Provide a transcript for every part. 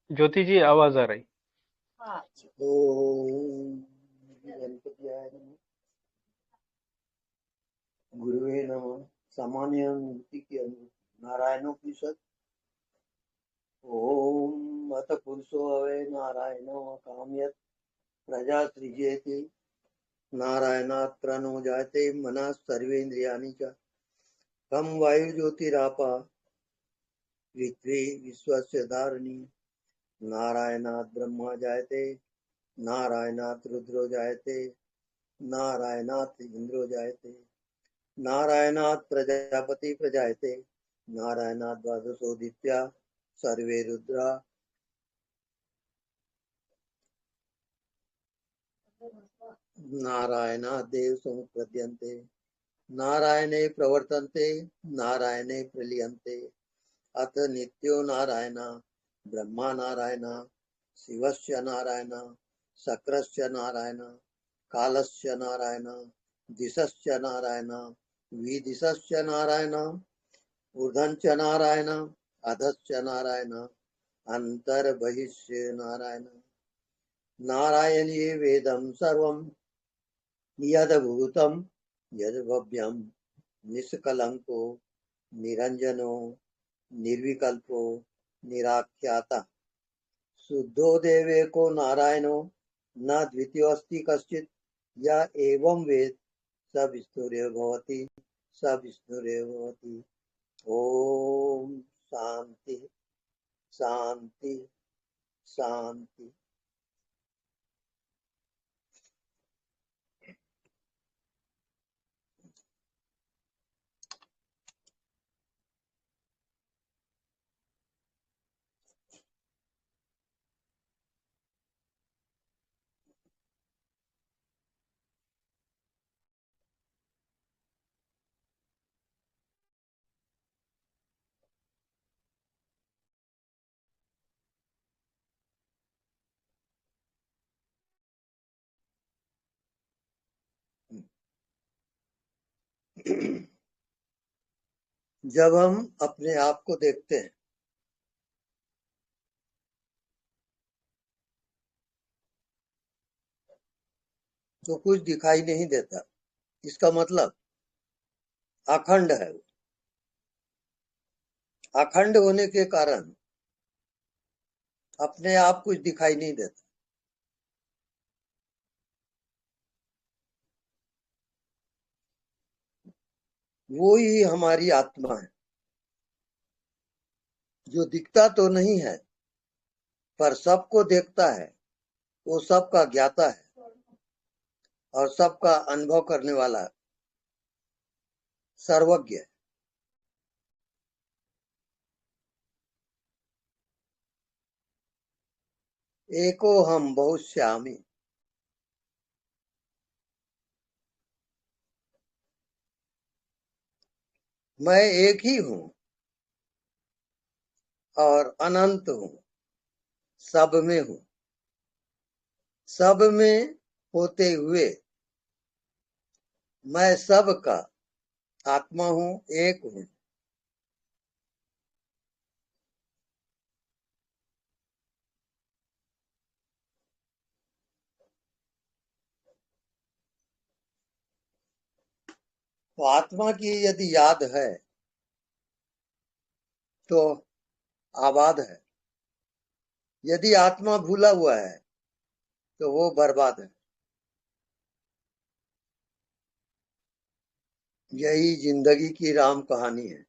ज्योति जी आवाज आ रही। ओम गणपतियाय नमः। गुरुवे नमः। सामान्य मूर्ति के नारायणोपनिषद। ओम अथ पुरुषो हवे नारायणो कामयत् प्रजा सृजेति नारायणात् प्रणो जायते मनः सर्वेन्द्रियाणि च खं वायुज्योतिरापा पृथ्वी विश्वस्य धारिणी नारायणात् ब्रह्मा जायते नारायणात् रुद्रो जायते नारायणात् इंद्रो जायते नारायणात् प्रजापति प्रजायते नारायणात् द्वादशोदित्या सर्वे रुद्रा नारायणात् देव समुपद्यन्ते नारायणे प्रवर्तन्ते नारायणे प्रलीयन्ते अथ नित्यो नारायण ब्रह्मा नारायण शिवस्य नारायण शक्रस्य नारायण कालस्य नारायण दिशस्य नारायण विदिशस्य नारायण ऊर्ध्वश्च नारायण अधश्च नारायण अंतर्बहिश्च नारायण नारायणीय वेदं सर्वं यद्भूतं यद्भव्यं निष्कलंको निरंजनो निर्विकल्पो निराख्याता शुद्धो देवेको नारायणो न द्वितीयोऽस्ति कश्चित् य एवं वेद स विष्णुरेव भवति स विष्णुरेव भवति। ओम शांति शांति शांति। जब हम अपने आप को देखते हैं तो कुछ दिखाई नहीं देता। इसका मतलब अखंड है। अखंड होने के कारण अपने आप कुछ दिखाई नहीं देता। वो ही हमारी आत्मा है जो दिखता तो नहीं है पर सबको देखता है। वो सबका ज्ञाता है और सबका अनुभव करने वाला सर्वज्ञ है। एको हम बहुश्यामी। मैं एक ही हूँ और अनंत हूँ। सब में हूँ। सब में होते हुए मैं सब का आत्मा हूँ, एक हूँ। तो आत्मा की यदि याद है तो आबाद है। यदि आत्मा भूला हुआ है तो वो बर्बाद है। यही जिंदगी की राम कहानी है।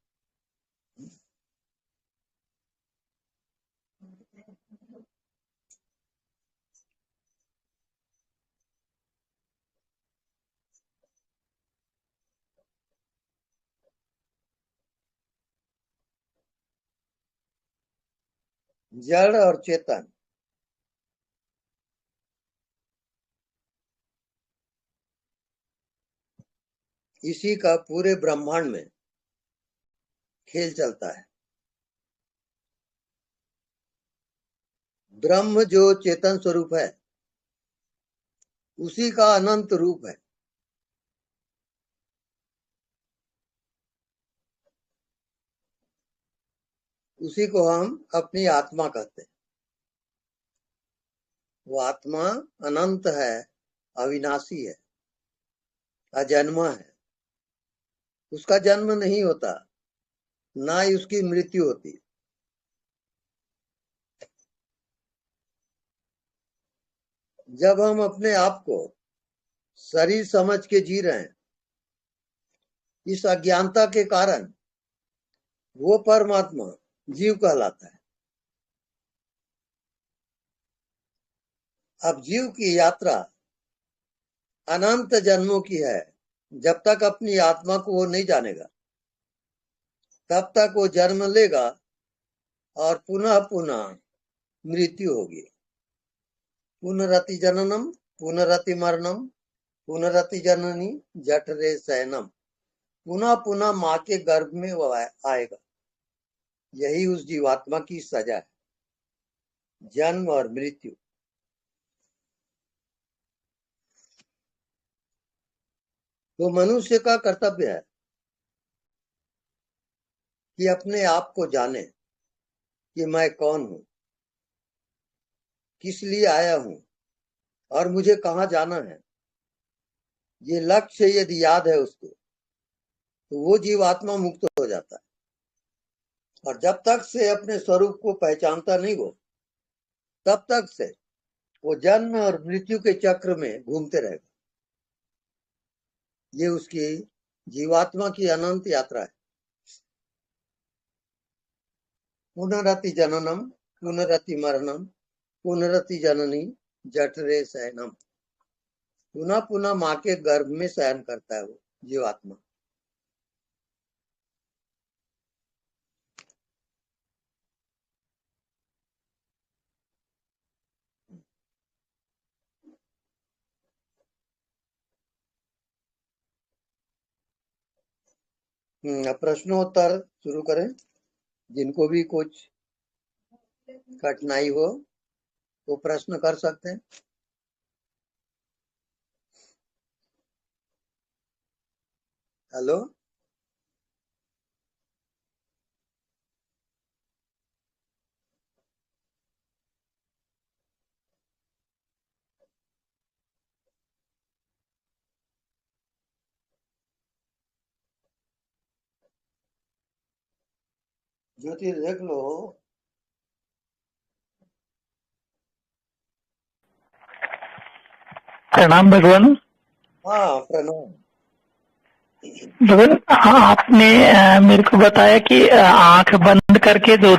जड़ और चेतन इसी का पूरे ब्रह्मांड में खेल चलता है। ब्रह्म जो चेतन स्वरूप है उसी का अनंत रूप है। उसी को हम अपनी आत्मा कहते हैं। वो आत्मा अनंत है, अविनाशी है, अजन्मा है। उसका जन्म नहीं होता, ना ही उसकी मृत्यु होती। जब हम अपने आप को शरीर समझ के जी रहे हैं, इस अज्ञानता के कारण वो परमात्मा जीव कहलाता है। अब जीव की यात्रा अनंत जन्मों की है। जब तक अपनी आत्मा को वो नहीं जानेगा, तब तक वो जन्म लेगा और पुनः पुनः मृत्यु होगी। पुनरति जननम पुनरति मरणम पुनरति जननी जठरे शयनम। पुनः पुनः माँ के गर्भ में वो आएगा। यही उस जीवात्मा की सजा है, जन्म और मृत्यु। तो मनुष्य का कर्तव्य है कि अपने आप को जाने कि मैं कौन हूं, किस लिए आया हूं और मुझे कहां जाना है। ये लक्ष्य यदि याद है उसको, तो वो जीवात्मा मुक्त हो जाता है। और जब तक से अपने स्वरूप को पहचानता नहीं हो, तब तक से वो जन्म और मृत्यु के चक्र में घूमते रहेगा। ये उसकी जीवात्मा की अनंत यात्रा है। पुनरति जननम पुनरति मरणम पुनरति जननी जठरे शयनम। पुनः पुनः माँ के गर्भ में शयन करता है वो जीवात्मा। अब प्रश्नोत्तर शुरू करें। जिनको भी कुछ कठिनाई हो वो प्रश्न कर सकते हैं। हेलो, ज्योति देख लो। प्रणाम भगवान। हाँ, प्रणाम। भगवान, हाँ, आपने मेरे को बताया कि आंख बंद करके जो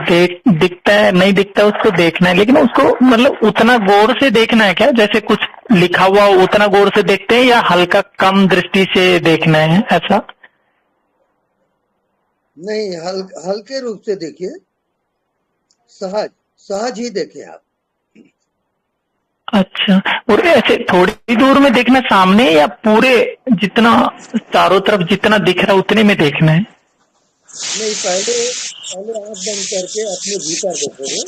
दिखता है नहीं दिखता उसको देखना है, लेकिन उसको मतलब उतना गौर से देखना है क्या? जैसे कुछ लिखा हुआ उतना गौर से देखते हैं या हल्का कम दृष्टि से देखना है, ऐसा? नहीं, हल्के रूप से देखिए, सहज सहज ही देखिए आप। अच्छा, और ऐसे थोड़ी दूर में देखना सामने या पूरे जितना चारों तरफ जितना दिख रहा है उतने में देखना है? नहीं, पहले पहले आंख बंद करके अपने भीतर देखोगे,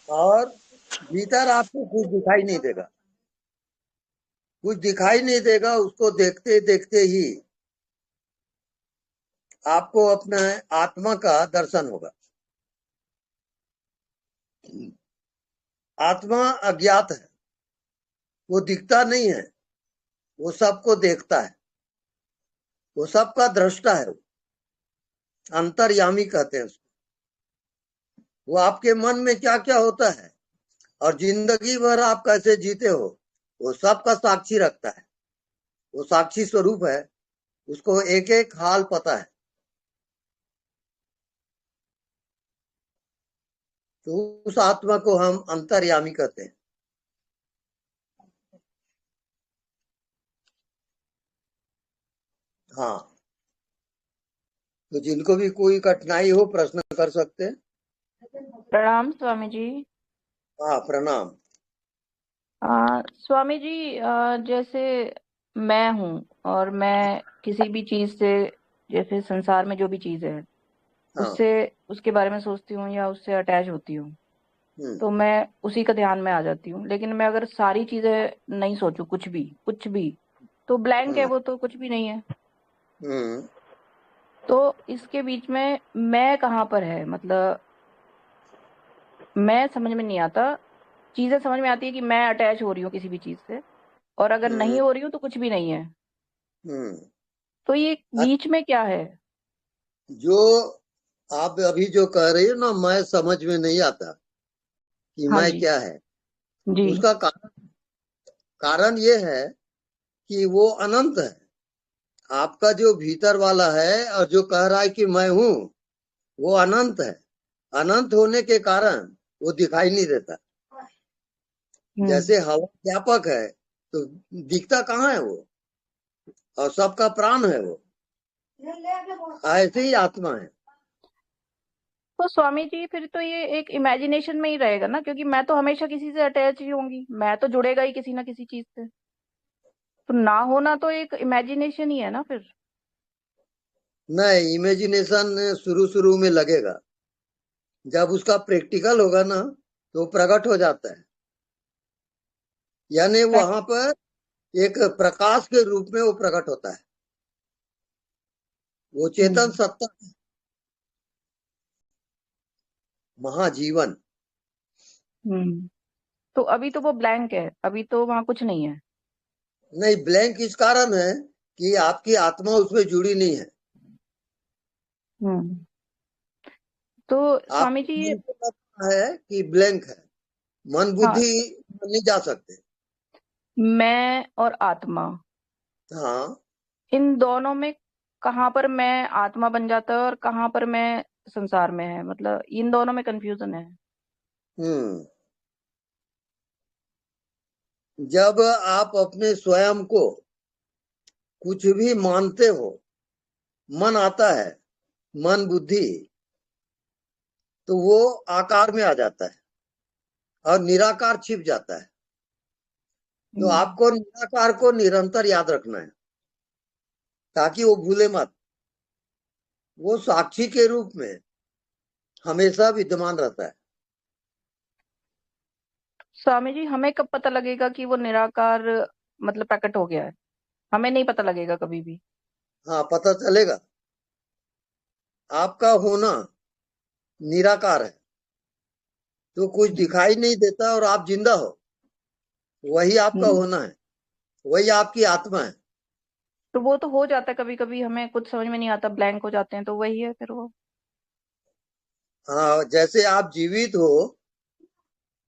और भीतर आपको कुछ दिखाई नहीं देगा। कुछ दिखाई नहीं देगा, उसको देखते देखते ही आपको अपना आत्मा का दर्शन होगा। आत्मा अज्ञात है, वो दिखता नहीं है, वो सबको देखता है, वो सबका दृष्टा है। अंतर्यामी कहते हैं उसको। वो आपके मन में क्या क्या होता है और जिंदगी भर आप कैसे जीते हो, वो सबका साक्षी रखता है। वो साक्षी स्वरूप है, उसको एक एक हाल पता है। तो उस आत्मा को हम अंतर्यामी कहते हैं। हाँ, तो जिनको भी कोई कठिनाई हो प्रश्न कर सकते हैं। प्रणाम स्वामी जी। हाँ, प्रणाम। स्वामी जी, जैसे मैं हूँ और मैं किसी भी चीज से, जैसे संसार में जो भी चीज है हाँ। उससे, उसके बारे में सोचती हूँ या उससे अटैच होती हूँ, हम्म। तो मैं उसी का ध्यान में आ जाती हूँ। लेकिन मैं अगर सारी चीजें नहीं सोचूं, कुछ भी तो ब्लैंक है, हम्म। वो तो कुछ भी नहीं है। हम्म। तो इसके बीच में मैं कहाँ पर है, मतलब मैं समझ में नहीं आता। चीजें समझ में आती है कि मैं अटैच हो रही हूँ किसी भी चीज से, और अगर नहीं हम्म हो रही हूँ तो कुछ भी नहीं है। हम्म तो ये बीच में क्या है? जो आप अभी जो कह रही हो ना, मैं समझ में नहीं आता कि हाँ मैं जी। क्या है। जी। उसका कारण ये है कि वो अनंत है। आपका जो भीतर वाला है और जो कह रहा है कि मैं हूं, वो अनंत है। अनंत होने के कारण वो दिखाई नहीं देता। हम्म। जैसे हवा व्यापक है तो दिखता कहाँ है वो, और सबका प्राण है वो। ऐसे ही आत्मा है। तो स्वामी जी फिर तो ये एक इमेजिनेशन में ही रहेगा ना, क्योंकि मैं तो हमेशा किसी से अटैच ही होंगी, मैं तो जुड़ेगा ही किसी ना किसी चीज से। तो ना होना तो एक इमेजिनेशन ही है ना फिर। नहीं, इमेजिनेशन शुरू शुरू में लगेगा। जब उसका प्रैक्टिकल होगा ना तो प्रकट हो जाता है। यानी प्रैक- वहां पर एक प्रकाश के रूप में वो प्रकट होता है। वो चेतन हम्म। सत्ता, महाजीवन। हम्म। तो अभी तो वो ब्लैंक है, अभी तो वहां कुछ नहीं है। नहीं, ब्लैंक इस कारण है कि आपकी आत्मा उसमें जुड़ी नहीं है। हम्म। तो स्वामी जी आपको ये, मन को लगता है कि ब्लैंक है। मन हाँ, बुद्धि नहीं जा सकते। मैं और आत्मा, हाँ। इन दोनों में कहाँ पर मैं आत्मा बन जाता है और कहाँ पर मैं संसार में है, मतलब इन दोनों में कंफ्यूजन है। हम्म जब आप अपने स्वयं को कुछ भी मानते हो, मन आता है, मन बुद्धि, तो वो आकार में आ जाता है और निराकार छिप जाता है। तो हम्म। आपको निराकार को निरंतर याद रखना है ताकि वो भूले मत। वो साक्षी के रूप में हमेशा विद्यमान रहता है। स्वामी जी हमें कब पता लगेगा कि वो निराकार मतलब प्रकट हो गया है? हमें नहीं पता लगेगा कभी भी। हाँ, पता चलेगा। आपका होना निराकार है, तो कुछ हम्म। दिखाई नहीं देता और आप जिंदा हो। वही आपका हम्म। होना है, वही आपकी आत्मा है। तो वो तो हो जाता है, कभी कभी हमें कुछ समझ में नहीं आता, ब्लैंक हो जाते हैं, तो वही है फिर वो। हाँ, जैसे आप जीवित हो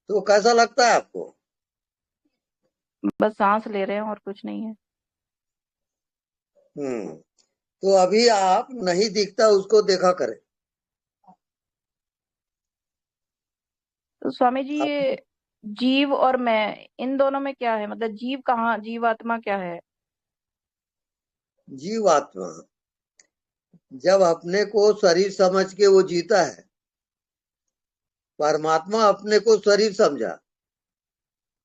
तो कैसा लगता है आपको? बस सांस ले रहे हैं और कुछ नहीं है। हम्म तो अभी आप नहीं दिखता उसको देखा करें। तो स्वामी जी आप ये जीव और मैं, इन दोनों में क्या है, मतलब जीव कहाँ, जीवात्मा क्या है? जीवात्मा जब अपने को शरीर समझ के वो जीता है, परमात्मा अपने को शरीर समझा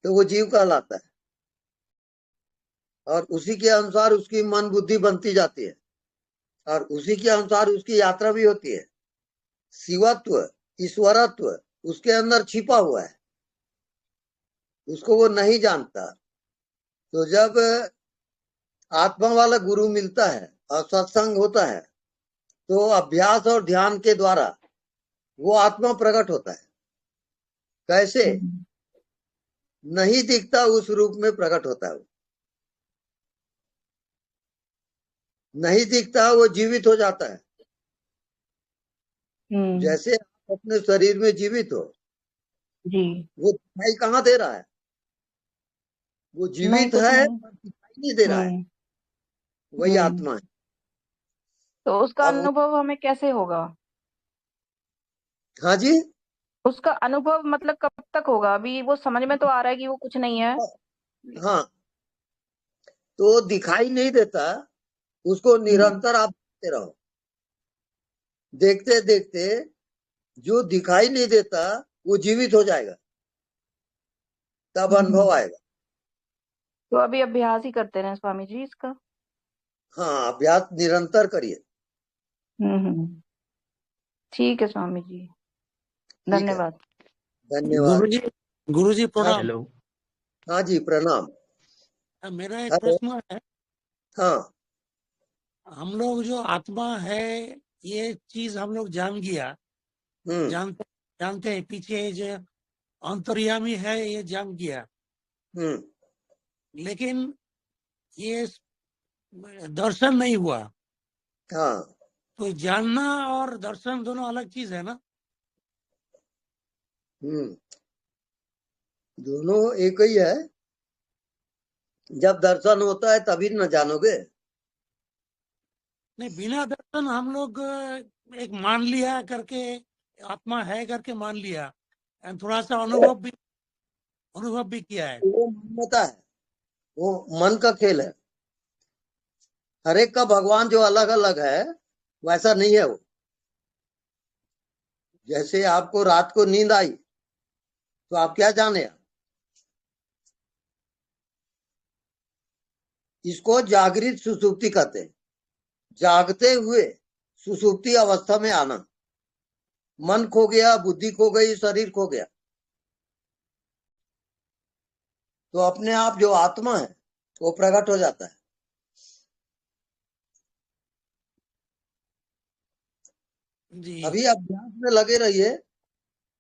तो वो जीव कहलाता है। और उसी के अनुसार उसकी मन बुद्धि बनती जाती है, और उसी के अनुसार उसकी यात्रा भी होती है। शिवत्व, ईश्वरत्व उसके अंदर छिपा हुआ है, उसको वो नहीं जानता। तो जब आत्मा वाला गुरु मिलता है और सत्संग होता है, तो अभ्यास और ध्यान के द्वारा वो आत्मा प्रकट होता है। कैसे? हम्म। नहीं दिखता उस रूप में प्रकट होता है वो। नहीं दिखता, वो जीवित हो जाता है। हम्म। जैसे आप अपने शरीर में जीवित हो, जी। वो दिखाई कहाँ दे रहा है? वो नहीं, जीवित कुछ है नहीं। पर दिखाई नहीं दे रहा है। हम्म। वही हम्म। आत्मा है। तो उसका अब अनुभव हमें कैसे होगा? हाँ जी। उसका अनुभव मतलब कब तक होगा? अभी वो समझ में तो आ रहा है कि वो कुछ नहीं है। हाँ, तो दिखाई नहीं देता, उसको हम्म। निरंतर आप देखते रहो। देखते देखते जो दिखाई नहीं देता वो जीवित हो जाएगा, तब अनुभव हम्म। आएगा। तो अभी अभ्यास ही करते रहे स्वामी जी इसका। हाँ, अभ्यास निरंतर करिए। हम्म। ठीक है स्वामी जी, ठीक है। धन्यवाद। धन्यवाद। गुरुजी, गुरुजी हाँ प्रणाम। जी। हेलो। हाँ जी, प्रणाम। मेरा एक हेलो। प्रश्न है। हाँ। हम लोग जो आत्मा है ये चीज हम लोग जान गया, जानते जानते हैं, पीछे जो अंतर्यामी है ये जान गया, लेकिन ये दर्शन नहीं हुआ। हाँ, तो जानना और दर्शन दोनों अलग चीज है ना? दोनों एक ही है। जब दर्शन होता है तभी न जानोगे। नहीं, बिना दर्शन हम लोग एक मान लिया करके, आत्मा है करके मान लिया, थोड़ा सा अनुभव भी किया है। वो मान्यता है, वो मन का खेल है। हर एक का भगवान जो अलग अलग है वैसा नहीं है वो। जैसे आपको रात को नींद आई तो आप क्या जाने? इसको जागृत सुसुप्ति कहते हैं। जागते हुए सुसुप्ति अवस्था में आना। मन खो गया, बुद्धि खो गई, शरीर खो गया, तो अपने आप जो आत्मा है वो प्रकट हो जाता है। जी, अभी अभ्यास में लगे रहिए,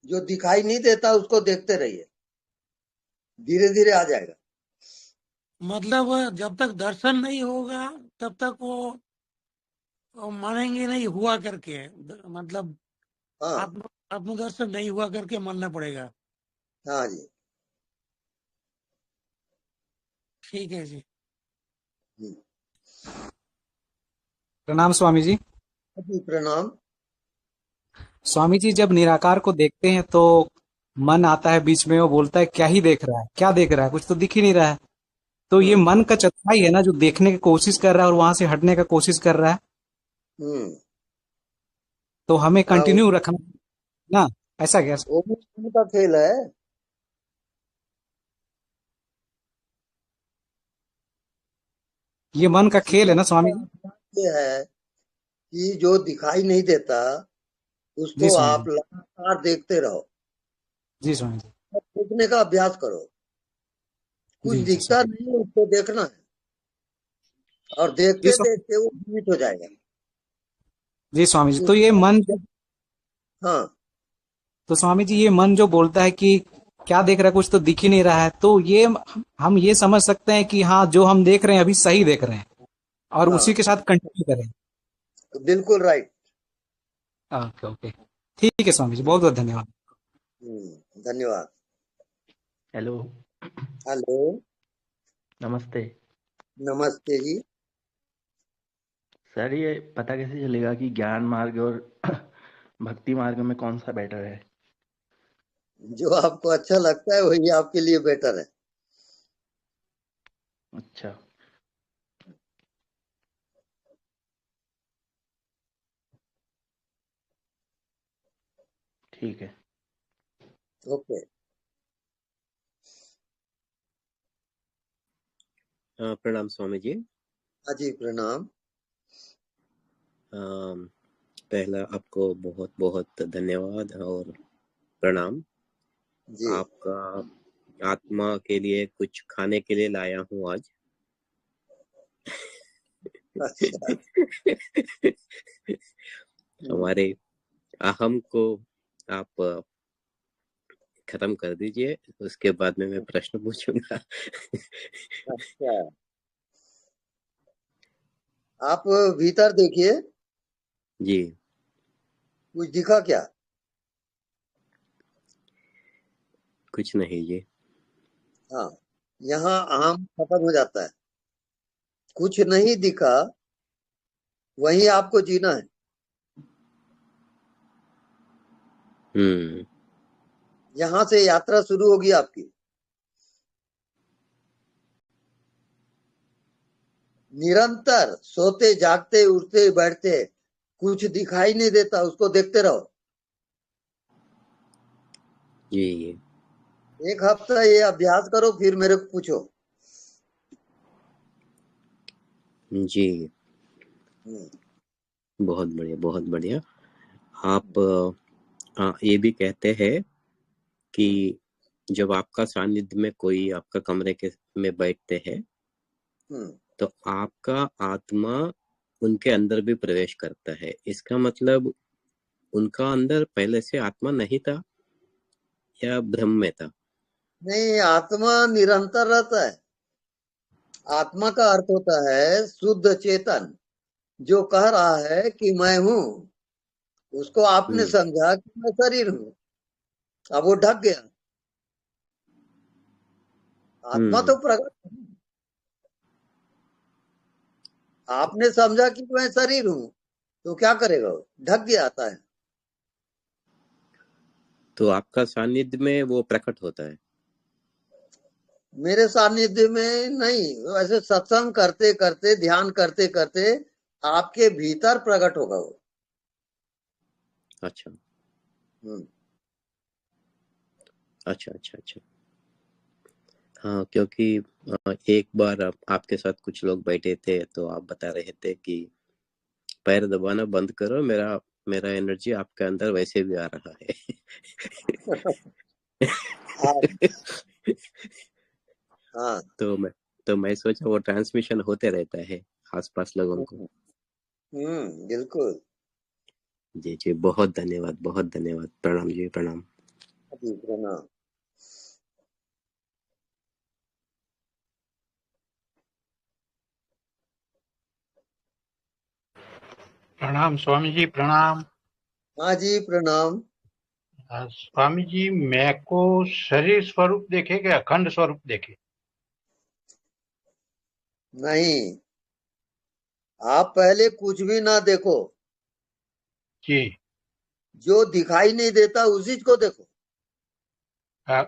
जो दिखाई नहीं देता उसको देखते रहिए, धीरे धीरे आ जाएगा। मतलब जब तक दर्शन नहीं होगा तब तक वो मानेंगे नहीं हुआ करके, मतलब हाँ, आत्मदर्शन नहीं हुआ करके मानना पड़ेगा। हाँ जी। ठीक है जी। प्रणाम स्वामी जी। जी प्रणाम। स्वामी जी, जब निराकार को देखते हैं तो मन आता है बीच में, वो बोलता है क्या ही देख रहा है, क्या देख रहा है, कुछ तो दिख ही नहीं रहा है। तो ये मन का चतुराई है ना, जो देखने की कोशिश कर रहा है और वहां से हटने का कोशिश कर रहा है। तो हमें कंटिन्यू रखना ना, ऐसा क्या? वो भी मन का खेल है। ये मन का खेल है ना स्वामी जी? ये है कि जो दिखाई नहीं देता जी उसको स्वामी आप जी। लगातार देखते रहो। जी स्वामी जी। देखने का अभ्यास करो। कुछ जी जी दिखता स्वामी नहीं है उसको देखना है, और जी देखते स्वामी देखते वो भ्रमित हो जाएगा। जी स्वामी जी। तो ये उसको मन, हाँ, तो स्वामी जी ये मन जो बोलता है कि क्या देख रहा है, कुछ तो दिख ही नहीं रहा है, तो ये हम ये समझ सकते हैं कि हाँ, जो हम देख रहे हैं अभी सही देख रहे हैं और हाँ, उसी के साथ कंटिन्यू करें। तो बिल्कुल राइट। ओके ओके, ठीक है स्वामी जी, बहुत बहुत धन्यवाद। धन्यवाद। हेलो, हेलो, नमस्ते। नमस्ते जी। सर, ये पता कैसे चलेगा कि ज्ञान मार्ग और भक्ति मार्ग में कौन सा बेटर है? जो आपको अच्छा लगता है वही आपके लिए बेटर है। अच्छा, ठीक है। ओके। प्रणाम स्वामी जी। हाँ जी प्रणाम। पहला आपको बहुत बहुत धन्यवाद और प्रणाम। जी। आपका आत्मा के लिए कुछ खाने के लिए लाया हूँ आज। अच्छा। हमारे अहम को आप खत्म कर दीजिए, उसके बाद में मैं प्रश्न पूछूंगा। अच्छा, आप भीतर देखिए, जी। कुछ दिखा क्या? कुछ नहीं जी। हाँ, यहाँ अहम खत्म हो जाता है। कुछ नहीं दिखा, वही आपको जीना है। यहाँ से यात्रा शुरू होगी आपकी। निरंतर सोते जागते उठते बैठते कुछ दिखाई नहीं देता, उसको देखते रहो। जी। एक हफ्ता ये अभ्यास करो, फिर मेरे को पूछो। जी, बहुत बढ़िया, बहुत बढ़िया। आप ये भी कहते हैं कि जब आपका सानिध्य में कोई आपका कमरे के में बैठते हैं तो आपका आत्मा उनके अंदर भी प्रवेश करता है। इसका मतलब उनका अंदर पहले से आत्मा नहीं था या भ्रम में था? नहीं, आत्मा निरंतर रहता है। आत्मा का अर्थ होता है शुद्ध चेतन, जो कह रहा है कि मैं हूँ। उसको आपने समझा कि मैं शरीर हूँ, अब वो ढक गया। आत्मा तो प्रकट है। आपने समझा कि मैं शरीर हूँ, तो क्या करेगा? ढक गया आता है। तो आपका सानिध्य में वो प्रकट होता है? मेरे सानिध्य में नहीं, वैसे सत्संग करते करते, ध्यान करते करते आपके भीतर प्रकट होगा वो। अच्छा अच्छा अच्छा अच्छा। हाँ, क्योंकि एक बार आपके साथ कुछ लोग बैठे थे तो आप बता रहे थे कि पैर दबाना बंद करो, मेरा एनर्जी आपके अंदर वैसे भी आ रहा है। हाँ तो मैं सोचा वो ट्रांसमिशन होते रहता है आसपास लोगों को। बिल्कुल जी जी, बहुत धन्यवाद, बहुत धन्यवाद। प्रणाम जी, प्रणाम। जी, प्रणाम। प्रणाम स्वामी जी, प्रणाम। हाँ जी, प्रणाम। स्वामी जी, मैं को शरीर स्वरूप देखे कि अखंड स्वरूप देखे? नहीं, आप पहले कुछ भी ना देखो जी। जो दिखाई नहीं देता उसी को देखो।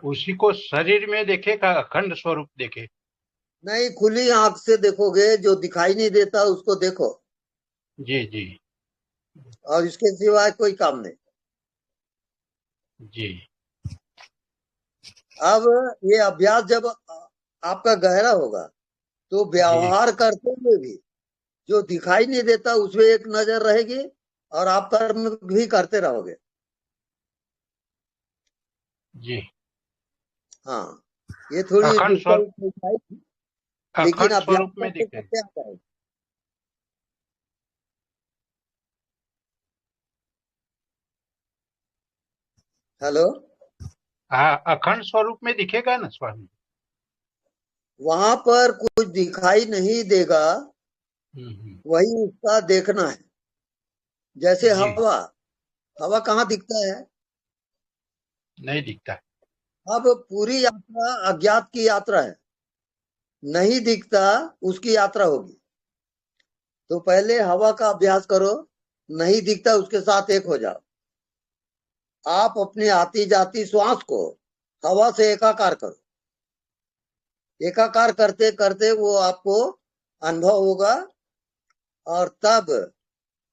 उसी को शरीर में देखे का अखंड स्वरूप देखे? नहीं, खुली आंख से देखोगे, जो दिखाई नहीं देता उसको देखो। जी जी और इसके सिवाय कोई काम नहीं। जी। अब ये अभ्यास जब आपका गहरा होगा तो व्यवहार करते हुए भी जो दिखाई नहीं देता उसमें एक नजर रहेगी और आप कर्म भी करते रहोगे। जी। हाँ, ये थोड़ी अखंड स्वरूप, डिफिकल्ट, लेकिन अखंड अभ्यास स्वरूप में करते दिखे? करते आता है। हेलो, हाँ, अखंड स्वरूप में दिखेगा ना स्वामी? वहां पर कुछ दिखाई नहीं देगा, वही उसका देखना है। जैसे जी। हवा, हवा कहाँ दिखता है? नहीं दिखता। अब पूरी यात्रा अज्ञात की यात्रा है, नहीं दिखता, उसकी यात्रा होगी। तो पहले हवा का अभ्यास करो, नहीं दिखता उसके साथ एक हो जाओ। आप अपनी आती जाती श्वास को हवा से एकाकार करो। एकाकार करते करते वो आपको अनुभव होगा, और तब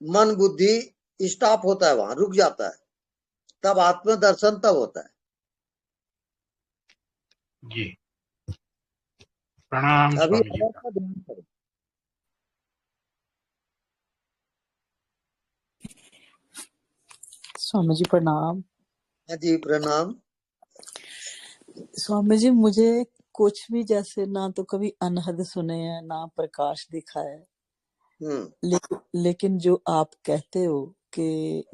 मन बुद्धि स्टॉप होता है, वहां रुक जाता है। तब आत्म दर्शन तब होता है। जी, प्रणाम अभी स्वामी जी। हवा का ध्यान करो। स्वामी जी प्रणाम। हाँ जी, प्रणाम। स्वामी जी, मुझे कुछ भी जैसे ना तो कभी अनहद सुने हैं ना प्रकाश दिखा है, लेकिन जो आप कहते हो कि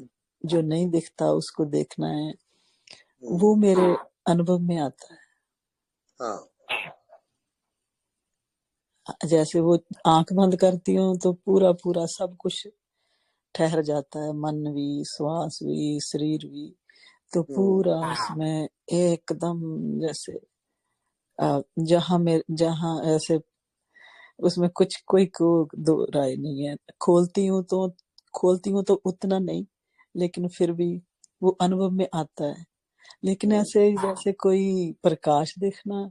जो नहीं दिखता उसको देखना है, वो मेरे अनुभव में आता है। हाँ, जैसे वो आंख बंद करती हूँ तो पूरा पूरा सब कुछ ठहर जाता है, मन भी, श्वास भी, शरीर भी, तो पूरा उसमें एकदम जैसे जहाँ ऐसे उसमें कुछ कोई को दो राय नहीं है। खोलती हूँ तो उतना नहीं, लेकिन फिर भी वो अनुभव में आता है। लेकिन ऐसे जैसे कोई प्रकाश देखना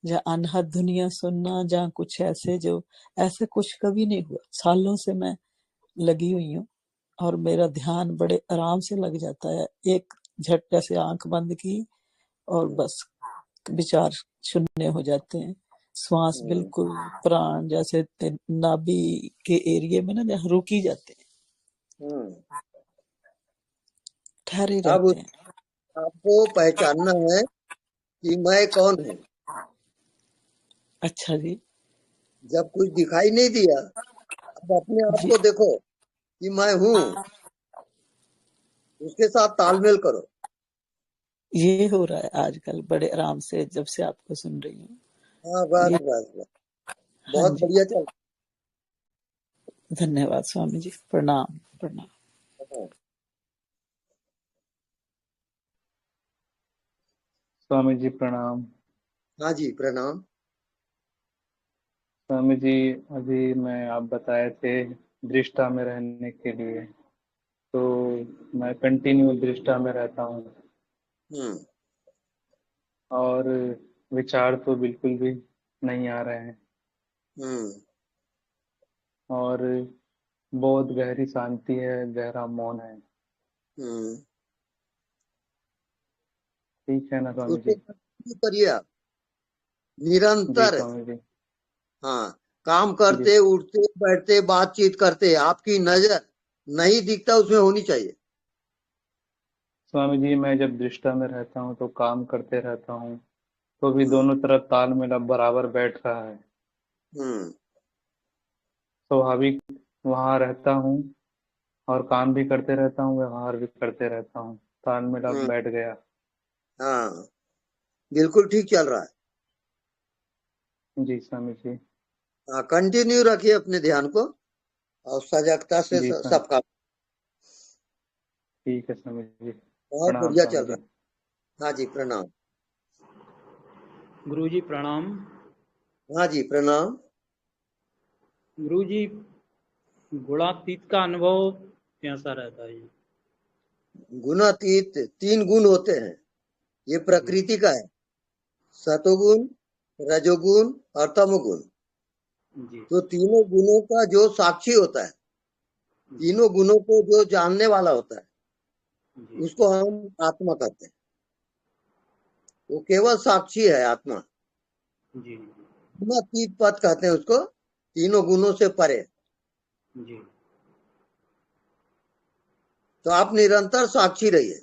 या अनहद दुनिया सुनना या कुछ ऐसे, जो ऐसे कुछ कभी नहीं हुआ। सालों से मैं लगी हुई हूँ और मेरा ध्यान बड़े आराम से लग जाता है। एक झटके से आंख बंद की और बस विचार शून्य हो जाते हैं। श्वास बिल्कुल प्राण जैसे नाभि के एरिया में ना, जहाँ रुकी जाते हैं, ठहरे अब रहते हैं। आपको पहचानना है कि मैं कौन हूँ। अच्छा जी। जब कुछ दिखाई नहीं दिया, अब अपने आप जी को देखो कि मैं हूँ, उसके साथ तालमेल करो। ये हो रहा है आजकल बड़े आराम से जब से आपको सुन रही हूँ। हाँ बस ये बस बस, हाँ बहुत जी, बढ़िया चल धन्यवाद स्वामी जी, प्रणाम प्रणाम। रहा है। स्वामी जी प्रणाम। हाँ जी प्रणाम। स्वामी जी, अभी मैं आप बताए थे दृष्टा में रहने के लिए, तो मैं कंटिन्यू दृष्टा में रहता हूँ हम्म और विचार तो बिल्कुल भी नहीं आ रहे हैं हम्म और बहुत गहरी शांति है, गहरा मौन है। हम्म ठीक है ना स्वामी उसको जी? कंटिन्यू करिए आप, जी निरंतर। स्वामी जी। हाँ, काम जी करते उठते बैठते बातचीत करते आपकी नजर नहीं दिखता उसमें होनी चाहिए। स्वामी जी, मैं जब दृष्टा में रहता हूँ तो काम करते रहता हूँ, तो भी हम्म दोनों तरफ तालमेल अब बराबर बैठ रहा है। हम्म स्वाभाविक वहाँ रहता हूँ और काम भी करते रहता हूँ, व्यवहार भी करते रहता हूँ, तालमेल अब हम्म बैठ गया। हाँ, बिल्कुल ठीक चल रहा है। जी स्वामी जी। हाँ, कंटिन्यू रखिए अपने ध्यान को और सजगता से जी स्वामी, सब काम। ठीक है स्वामी जी। बहुत प्रणाम बढ़िया स्वामी चल रहा जी। है। हाँ जी प्रणाम। गुरुजी प्रणाम। हाँ जी प्रणाम। गुरुजी, गुणातीत का अनुभव कैसा रहता है? गुणातीत 3 गुण होते हैं, ये प्रकृति का है, सतोगुण, रजोगुण और तमोगुण। जी तो तीनों गुणों का जो साक्षी होता है, तीनों गुणों को जो जानने वाला होता है, जी उसको हम आत्मा कहते हैं। वो केवल साक्षी है आत्मा। जी गुणातीत पद कहते हैं उसको, तीनों गुणों से परे। जी। तो आप निरंतर साक्षी रहिए,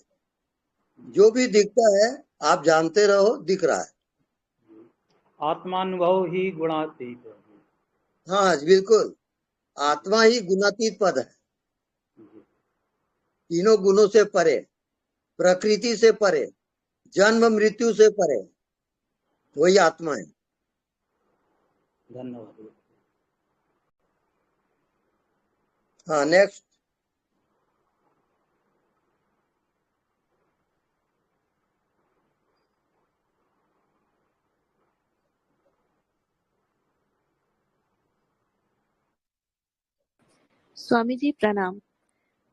जो भी दिखता है आप जानते रहो दिख रहा है। आत्मानुभव ही गुणातीत है। हाँ बिल्कुल, आत्मा ही गुणातीत पद है, तीनों गुणों से परे, प्रकृति से परे, जन्म मृत्यु से परे, वही आत्मा है। धन्यवाद। हाँ नेक्स्ट। स्वामी जी प्रणाम।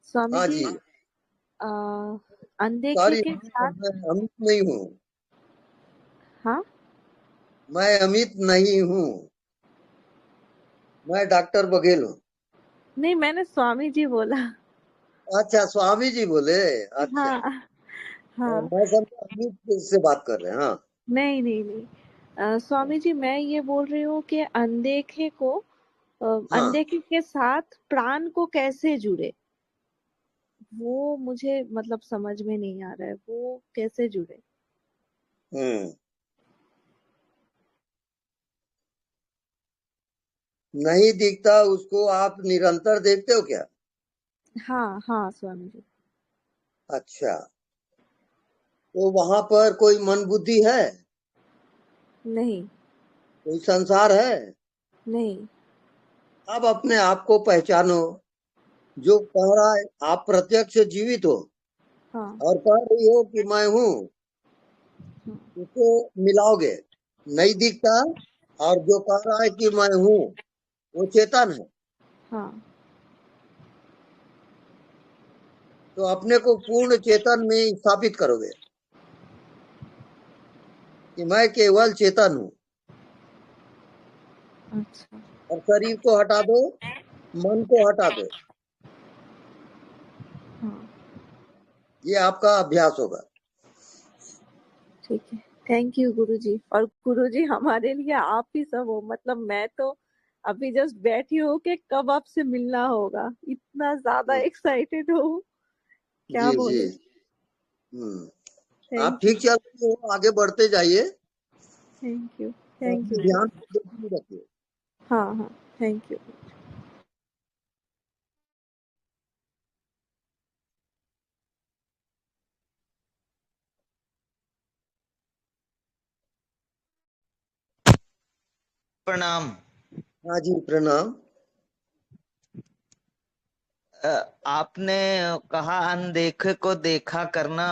स्वामी हाँ जी, जी, अनदेखे सॉरी के साथ। मैं अमित नहीं हूँ। हाँ, मैं अमित नहीं हूँ, मैं डॉक्टर बघेल हूँ। नहीं मैंने स्वामी जी बोला। अच्छा स्वामी जी बोले, अच्छा। हाँ हाँ, मैं समझा अमित से बात कर रहे हैं। हाँ नहीं नहीं नहीं, स्वामी जी मैं ये बोल रही हूँ कि अनदेखे को हाँ अनदेखे के साथ प्राण को कैसे जुड़े, वो मुझे मतलब समझ में नहीं आ रहा है, वो कैसे जुड़े। नहीं दिखता उसको आप निरंतर देखते हो क्या? हाँ हाँ स्वामी जी। अच्छा, तो वहां पर कोई मन बुद्धि है? नहीं कोई संसार है? नहीं। अब अपने आप को पहचानो, जो कह रहा है आप प्रत्यक्ष जीवित हो हाँ और कह रही हो कि मैं हूँ, हाँ उसको मिलाओगे, नहीं दिखता। और जो कह रहा है कि मैं हूँ, वो चेतन है। हाँ। तो अपने को पूर्ण चेतन में स्थापित करोगे कि मैं केवल चेतन हूँ। अच्छा और शरीर को हटा दो, मन को हटा दो, हाँ ये आपका अभ्यास होगा। ठीक है, थैंक यू गुरुजी। और गुरुजी हमारे लिए आप ही सब हो, मतलब मैं तो अभी जस्ट बैठी हूँ कि कब आपसे मिलना होगा, इतना ज्यादा एक्साइटेड हूँ, क्या जी जी। बोलूं। आप थैंक यू ठीक चल रहे हो, आगे बढ़ते जाइए, थैंक यू और थैंक अपने यू। ध्यान को रखिए। हाँ हाँ, थैंक यू। प्रणाम। हाँ जी प्रणाम। आपने कहा अनदेखे को देखा करना,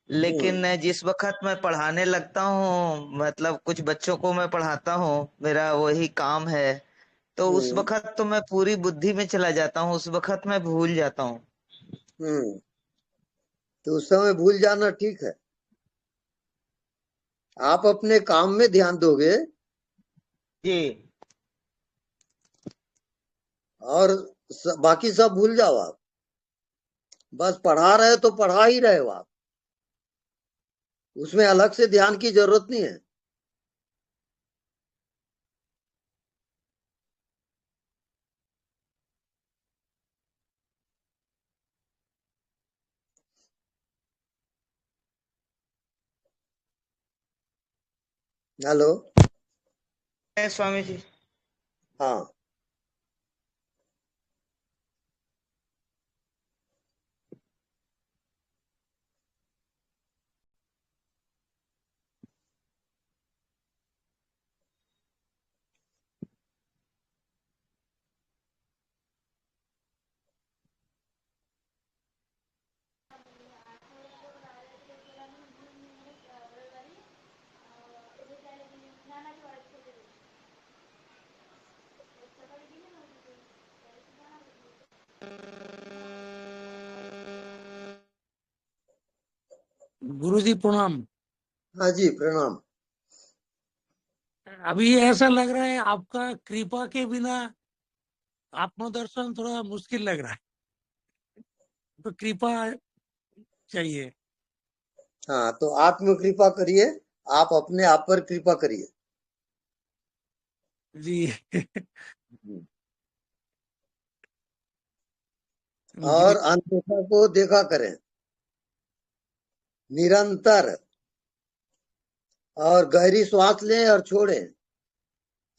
लेकिन जिस वक्त मैं पढ़ाने लगता हूँ, मतलब कुछ बच्चों को मैं पढ़ाता हूँ, मेरा वही काम है, तो उस वक्त तो मैं पूरी बुद्धि में चला जाता हूँ, उस वक्त मैं भूल जाता हूँ। तो उस समय भूल जाना ठीक है। आप अपने काम में ध्यान दोगे जी, और बाकी सब भूल जाओ आप। बस पढ़ा रहे तो पढ़ा ही रहे हो आप, उसमें अलग से ध्यान की जरूरत नहीं है। हेलो। स्वामी जी। हाँ गुरुजी प्रणाम। हाँ जी प्रणाम। अभी ऐसा लग रहा है आपका कृपा के बिना आत्मदर्शन थोड़ा मुश्किल लग रहा है, तो कृपा चाहिए। हाँ तो आत्म कृपा करिए, आप अपने आप पर कृपा करिए। जी। और अनदेखा को देखा करें निरंतर, और गहरी श्वास लें और छोड़ें।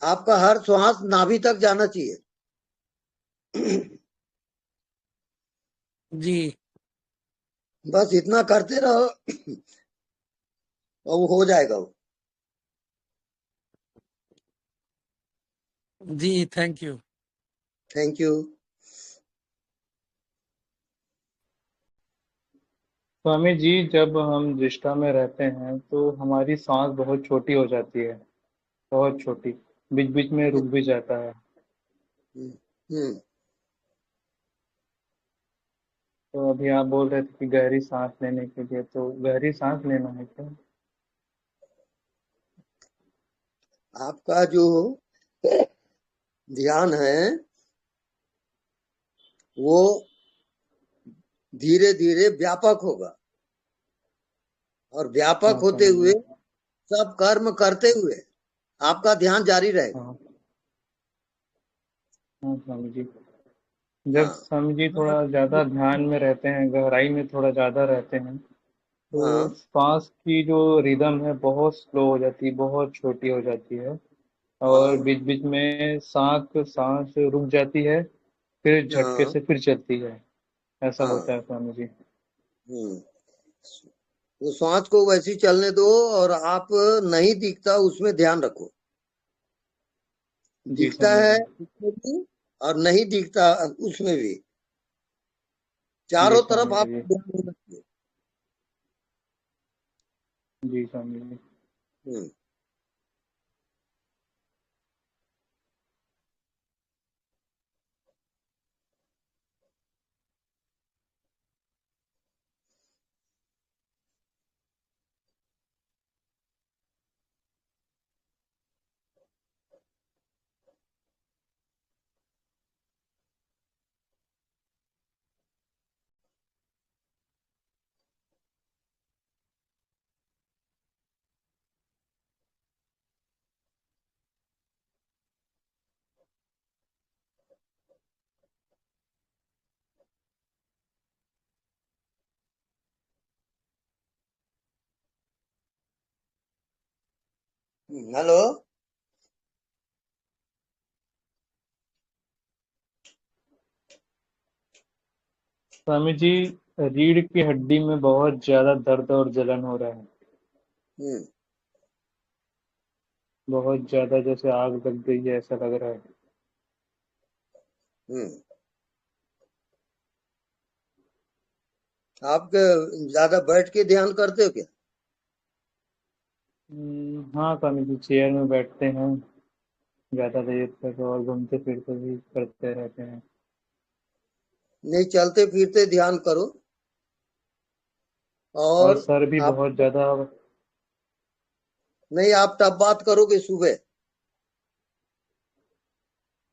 आपका हर श्वास नाभि तक जाना चाहिए। जी बस इतना करते रहो और वो हो जाएगा वो। जी thank you. Thank you. Swami ji, जब हम दृष्टा में रहते हैं तो हमारी सांस बहुत छोटी हो जाती है, बहुत छोटी, बीच बीच में रुक भी जाता है। हम्म तो अभी आप बोल रहे थे कि गहरी सांस लेने के लिए, तो गहरी सांस लेना है क्या? आपका जो ध्यान है वो धीरे धीरे व्यापक होगा, और व्यापक हाँ होते स्वामी हुए जी। सब कर्म करते हुए आपका ध्यान जारी रहेगा। हाँ हाँ स्वामी जी। जब हाँ स्वामी जी थोड़ा ज्यादा ध्यान में रहते हैं, गहराई में थोड़ा ज्यादा रहते हैं, तो हाँ सांस की जो रिदम है बहुत स्लो हो जाती है, बहुत छोटी हो जाती है, और हाँ बीच बीच में सांस रुक जाती है, फिर झटके हाँ से फिर चलती है। ऐसा होता हाँ। है स्वामी जी। हम्म वो सांस को वैसी चलने दो, और आप नहीं दिखता उसमें ध्यान रखो। जी दिखता स्वामी है जी। उसमें भी और नहीं दिखता उसमें भी, जी चारों तरफ स्वामी आप जी। ध्यान होना चाहिए। जी स्वामी जी। हम्म हेलो। स्वामी जी, रीढ़ की हड्डी में बहुत ज्यादा दर्द और जलन हो रहा है। हम्म बहुत ज्यादा जैसे आग लग गई है ऐसा लग रहा है। आप ज्यादा बैठ के ध्यान करते हो क्या? हाँ स्वामी जी, चेयर में बैठते हैं ज्यादा देर तक और घूमते फिरते भी करते रहते हैं। नहीं, चलते फिरते ध्यान करो। और और सर भी आप बहुत ज्यादा। नहीं, आप तब बात करोगे सुबह,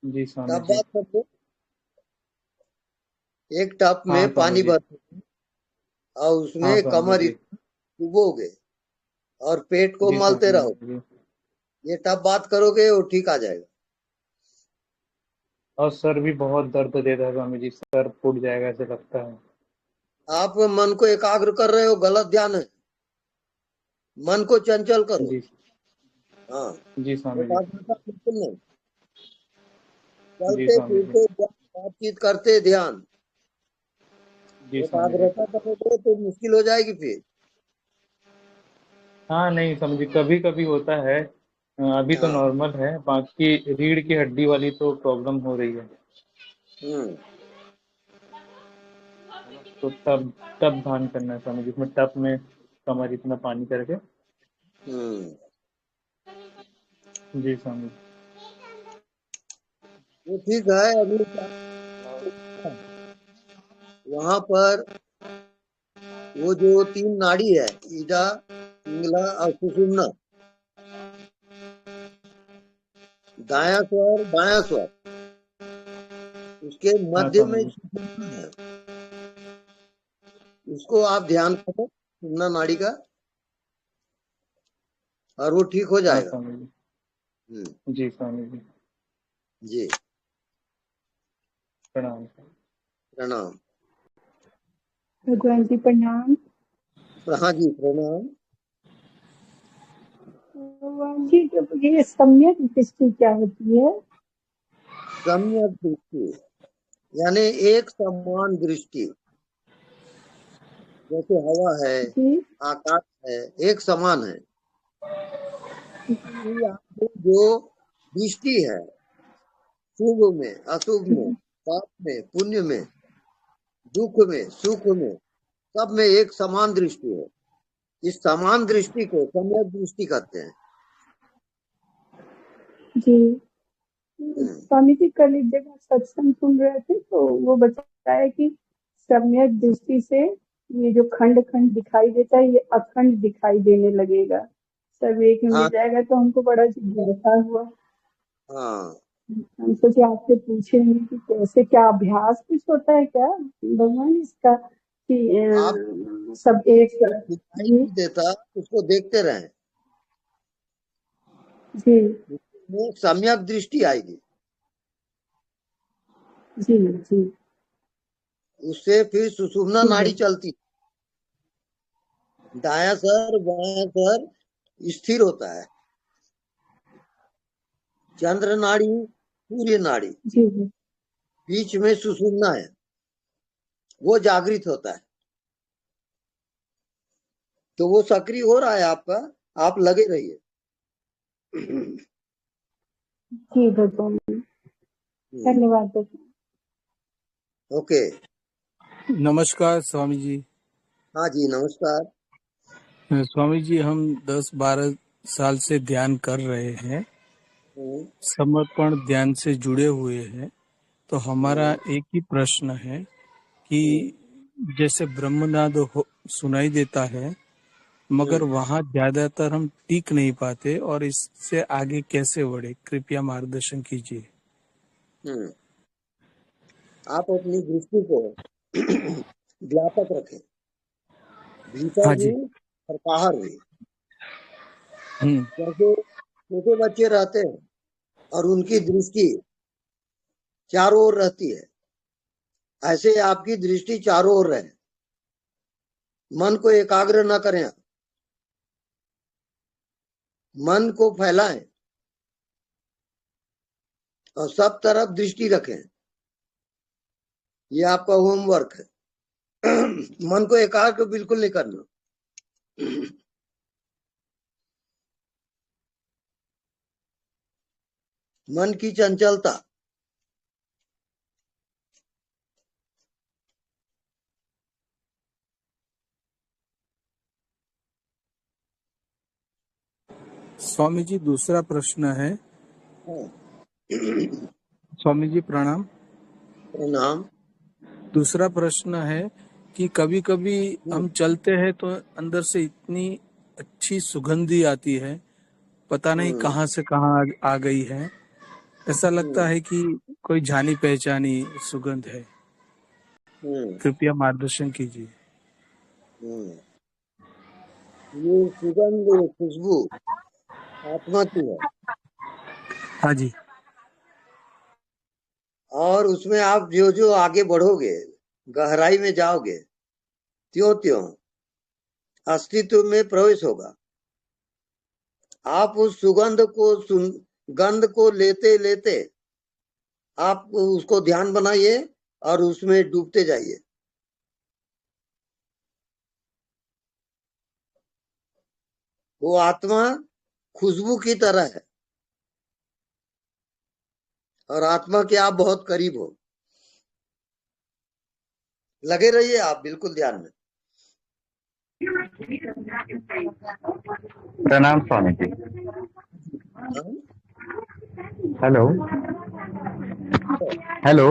जी स्वामी तब जी। बात करो। एक टब हाँ में स्वामी पानी जी। भर और हाँ उसमें स्वामी कमर जी। डुबोगे और पेट को जी मलते स्वामी रहो। जी। ये टब बात करोगे वो ठीक आ जाएगा। और सर भी बहुत दर्द देता है स्वामी जी, सर फूट जाएगा ऐसे लगता है। आप मन को एकाग्र कर रहे हो, गलत ध्यान है। मन को चंचल करो। जी। हाँ, जी स्वामी जी। एकाग्रता बिल्कुल नहीं। जी चलते स्वामी जी। फिरते बातचीत करते ध्यान, जी स्वामी जी। एकाग्रता करोगे तो मुश्किल हो जाएगी फिर। हाँ नहीं स्वामी जी, कभी कभी होता है। अभी तो हाँ। नॉर्मल है, बाकी रीढ़ की हड्डी वाली तो प्रॉब्लम हो रही है। हम्म तो तब तब ध्यान करना है स्वामी जी, इसमें टब में कमर इतना पानी करके। हम्म जी स्वामी जी। वो ठीक है। अभी वहां पर वो जो 3 नाड़ी है, ईडा, पिंगला और सुषुम्ना, दायां स्वर बायां स्वर, उसके हाँ मध्य में स्वामी जी। सुषुम्ना है। उसको आप ध्यान करो, सुषुम्ना नाड़ी का, और वो ठीक हो हाँ जाएगा। स्वामी जी। जी स्वामी जी। जी, प्रणाम। प्रणाम। भगवान जी प्रणाम। हाँ जी, प्रणाम। भगवान जी, जब ये सम्यक दृष्टि क्या होती है? सम्यक दृष्टि यानी एक समान दृष्टि। जैसे हवा है, जी आकाश है, एक समान है। जी कि आपकी जो दृष्टि है, शुभ में, अशुभ में, पाप में, पुण्य में, दुख में, सुख में, सब में एक समान दृष्टि है। इस समान दृष्टि को सम्यक दृष्टि कहते हैं। जी स्वामी जी, कल एक जगह सत्संग सुन रहे थे तो वो बताया कि सम्यक दृष्टि से ये जो खंड खंड दिखाई देता है ये अखंड दिखाई देने लगेगा, सब एक में मिल हाँ जाएगा। तो हमको बड़ा जिज्ञासा हुआ, हाँ। हम सोचे आपसे पूछेंगे कि कैसे, क्या अभ्यास कुछ होता है क्या भगवान इसका कि आप सब एक दिखाई जी नहीं देता, उसको देखते रहें, जी उसमें सम्यक दृष्टि आएगी। जी जी उससे फिर सुषुम्ना ठीक है नाड़ी चलती, दायां सर बायां सर स्थिर होता है। चंद्र नाड़ी, सूर्य नाड़ी, जी जी बीच में सुषुम्ना है, वो जागृत होता है। तो वो सक्रिय हो रहा है आपका, आप लगे रहिए। जी भगवान, धन्यवाद भगवान। ओके। नमस्कार स्वामी जी। हाँ जी, नमस्कार। स्वामी जी, हम 10-12 साल से ध्यान कर रहे हैं, समर्पण ध्यान से जुड़े हुए हैं। तो हमारा एक ही प्रश्न है कि जैसे ब्रह्मनाद सुनाई देता है, मगर वहाँ ज्यादातर हम टिक नहीं पाते, और इससे आगे कैसे बढ़े, कृपया मार्गदर्शन कीजिए। आप अपनी दृष्टि को व्यापक रखें, भीतर हाँ भी जी। और बाहर भी। जैसे छोटे बच्चे रहते हैं और उनकी दृष्टि चारों ओर रहती है, ऐसे आपकी दृष्टि चारों ओर रहे। मन को एकाग्र न करें, मन को फैलाएं और सब तरफ दृष्टि रखें। ये आपका होमवर्क है। मन को एकाग्र बिल्कुल नहीं करना। मन की चंचलता, स्वामी जी दूसरा प्रश्न है। स्वामी जी प्रणाम। प्रणाम। दूसरा प्रश्न है कि कभी कभी हम चलते हैं तो अंदर से इतनी अच्छी सुगंधी आती है, पता नहीं कहाँ से कहाँ आ गई है। ऐसा लगता है कि कोई जानी पहचानी सुगंध है। कृपया मार्गदर्शन कीजिए। ये सुगंध, खुशबू आत्मा की है। हाँ जी। और उसमें आप जो जो आगे बढ़ोगे, गहराई में जाओगे, त्यों त्यों अस्तित्व में प्रवेश होगा। आप उस सुगंध को गंध को लेते लेते आप उसको ध्यान बनाइए और उसमें डूबते जाइए। वो आत्मा खुशबू की तरह है और आत्मा के आप बहुत करीब हो। लगे रहिए आप बिल्कुल ध्यान में। प्रणाम Swami ji. Hello hello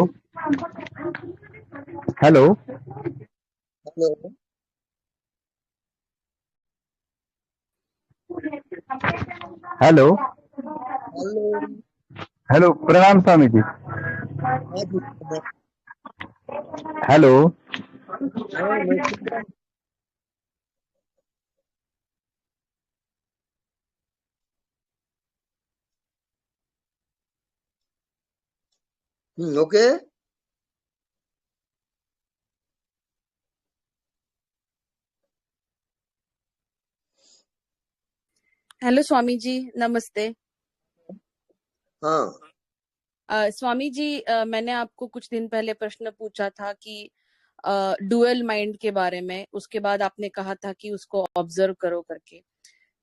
hello hello hello hello hello प्रणाम स्वामी जी। हेलो मैं सुन रहा हूं। ओके। हेलो स्वामी जी, नमस्ते। हाँ। स्वामी जी, मैंने आपको कुछ दिन पहले प्रश्न पूछा था कि डुअल माइंड के बारे में। उसके बाद आपने कहा था कि उसको ऑब्जर्व करो करके।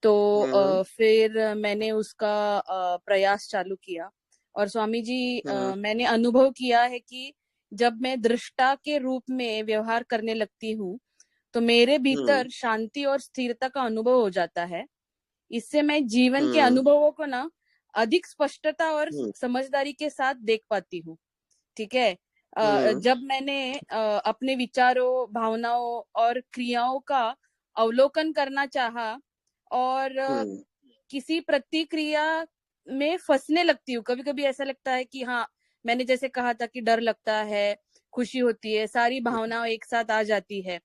तो फिर मैंने उसका प्रयास चालू किया। और स्वामी जी, मैंने अनुभव किया है कि जब मैं दृष्टा के रूप में व्यवहार करने लगती हूँ तो मेरे भीतर शांति और स्थिरता का अनुभव हो जाता है। इससे मैं जीवन के अनुभवों को ना अधिक स्पष्टता और समझदारी के साथ देख पाती हूँ। ठीक है। जब मैंने अपने विचारों, भावनाओं और क्रियाओं का अवलोकन करना चाहा और किसी प्रतिक्रिया में फंसने लगती हूँ। कभी कभी ऐसा लगता है कि हाँ, मैंने जैसे कहा था कि डर लगता है, खुशी होती है, सारी भावनाएं एक साथ आ जाती है।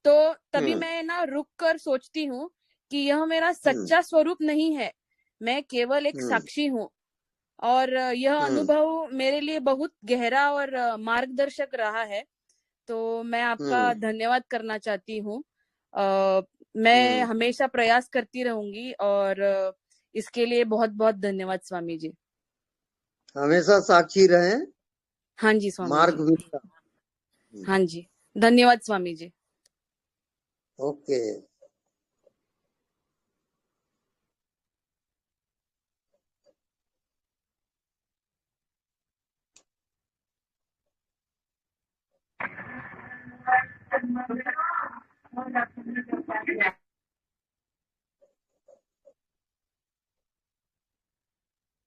तो तभी मैं ना रुक कर सोचती हूँ कि यह मेरा सच्चा स्वरूप नहीं है, मैं केवल एक साक्षी हूँ। और यह अनुभव मेरे लिए बहुत गहरा और मार्गदर्शक रहा है। तो मैं आपका धन्यवाद करना चाहती हूँ। मैं हमेशा प्रयास करती रहूंगी और इसके लिए बहुत बहुत धन्यवाद स्वामी जी। हमेशा साक्षी रहे। हाँ जी स्वामी मार्ग जी। मिलता। हाँ जी, धन्यवाद Swami ji. Okay.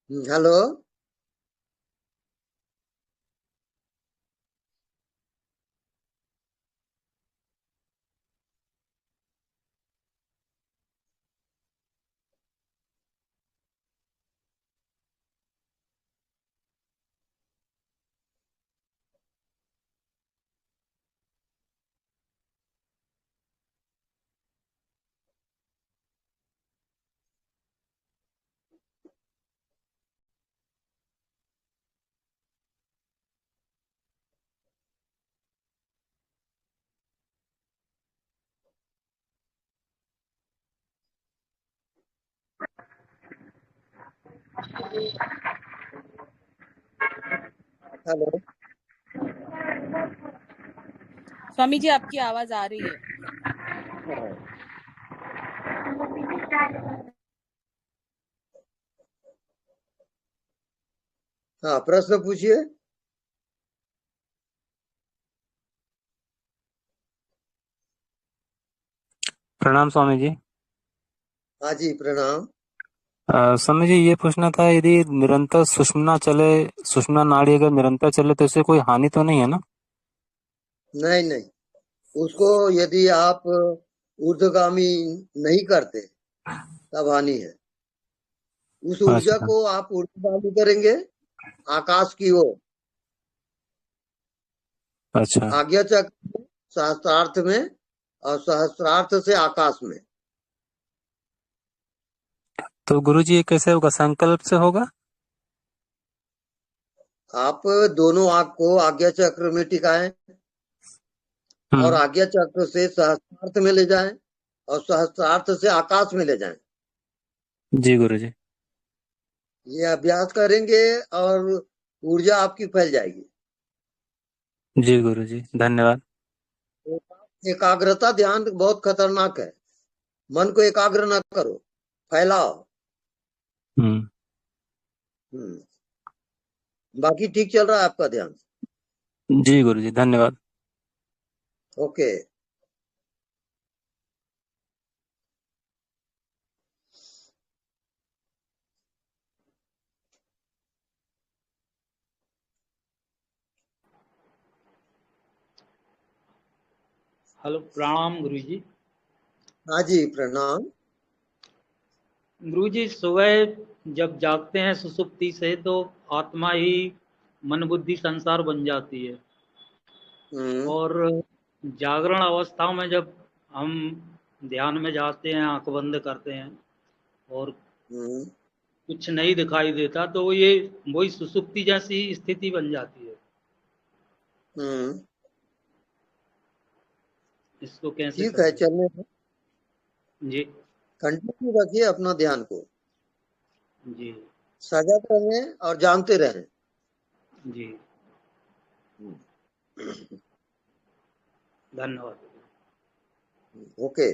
Hello hello. Swami ji, आपकी आवाज आ रही है। हाँ, प्रश्न पूछिए। प्रणाम स्वामी जी। हाँ जी, प्रणाम। स्वामी जी ये पूछना था, यदि निरंतर सुषुम्ना चले, सुषुम्ना नाड़ी अगर निरंतर चले तो इससे कोई हानि तो नहीं है ना? नहीं नहीं, उसको यदि आप ऊर्ध्वगामी नहीं करते तब हानि है। उस ऊर्जा अच्छा को आप ऊर्ध्वगामी करेंगे आकाश की ओर, अच्छा। आज्ञा चक्र में, सहस्त्रार्थ में, और सहस्त्रार्थ से आकाश में। तो गुरु जी ये कैसे होगा, संकल्प से होगा? आप दोनों आंख को आज्ञा चक्र में टिकाएं और आज्ञा चक्र से सहस्त्रार्थ में ले जाएं और सहस्त्रार्थ से आकाश में ले जाएं। जी गुरु जी। ये अभ्यास करेंगे और ऊर्जा आपकी फैल जाएगी। जी गुरु जी, धन्यवाद। एकाग्रता ध्यान बहुत खतरनाक है। मन को एकाग्र ना करो, फैलाओ। बाकी ठीक चल रहा है आपका ध्यान? जी गुरु जी, धन्यवाद। ओके। हेलो, प्रणाम गुरुजी। हाँ जी, प्रणाम। गुरुजी, सुबह जब जागते हैं सुसुप्ति से तो आत्मा ही मन बुद्धि संसार बन जाती है, और जागरण अवस्था में जब हम ध्यान में जाते हैं, आंख बंद करते हैं और कुछ नहीं दिखाई देता, तो ये वही सुसुप्ति जैसी स्थिति बन जाती है। इसको कैसे ठीक है, चलने दो। जी कंटिन्यू रखिए अपना ध्यान को। जी सजग रहें और जानते रहें। जी, धन्यवाद। ओके।